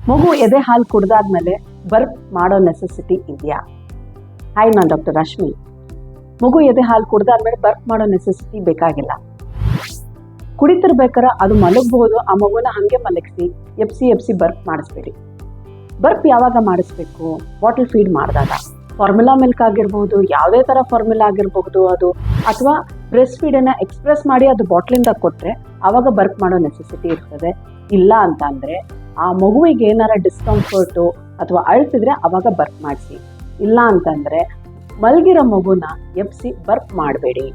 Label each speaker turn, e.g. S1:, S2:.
S1: ಮಗು ಎದೆ ಹಾಲು ಕುಡ್ದಾದ್ಮೇಲೆ ಬರ್ಪ್ ಮಾಡೋ ನೆಸೆಸಿಟಿ ಇದೆಯಾ? ಹಾಯ್, ನಾನು ಡಾಕ್ಟರ್ ರಶ್ಮಿ. ಮಗು ಎದೆ ಹಾಲು ಕುಡ್ದಾದ್ಮೇಲೆ ಬರ್ಪ್ ಮಾಡೋ ನೆಸೆಸಿಟಿ ಬೇಕಾಗಿಲ್ಲ. ಕುಡಿತಿರ್ಬೇಕಾರೆ ಅದು ಮಲಗಬಹುದು, ಆ ಮಗುನ ಹಾಗೆ ಮಲಗಿಸಿ ಎಪ್ಸಿ ಬರ್ಪ್ ಮಾಡಿಸ್ಬೇಡಿ. ಬರ್ಪ್ ಯಾವಾಗ ಮಾಡಿಸ್ಬೇಕು? ಬಾಟಲ್ ಫೀಡ್ ಮಾಡಿದಾಗ. ಫಾರ್ಮುಲಾ ಮಿಲ್ಕ್ ಆಗಿರ್ಬೋದು, ಯಾವುದೇ ಥರ ಫಾರ್ಮುಲಾ ಆಗಿರಬಹುದು ಅದು, ಅಥವಾ ಬ್ರೆಸ್ಟ್ ಫೀಡನ್ನು ಎಕ್ಸ್ಪ್ರೆಸ್ ಮಾಡಿ ಅದು ಬಾಟ್ಲಿಂದ ಕೊಟ್ಟರೆ ಆವಾಗ ಬರ್ಪ್ ಮಾಡೋ ನೆಸೆಸಿಟಿ ಇರ್ತದೆ. ಇಲ್ಲ ಅಂತ ಅಂದರೆ ಆ ಮಗುವಿಗೆ ಏನಾರ ಡಿಸ್ಕಂಫರ್ಟು ಅಥವಾ ಅಳ್ತಿದ್ರೆ ಆವಾಗ ಬರ್ಪ್ ಮಾಡಿಸಿ. ಇಲ್ಲ ಅಂತಂದರೆ ಮಲಗಿರೋ ಮಗುನ ಎಪ್ಸಿ ಬರ್ಪ್ ಮಾಡಬೇಡಿ.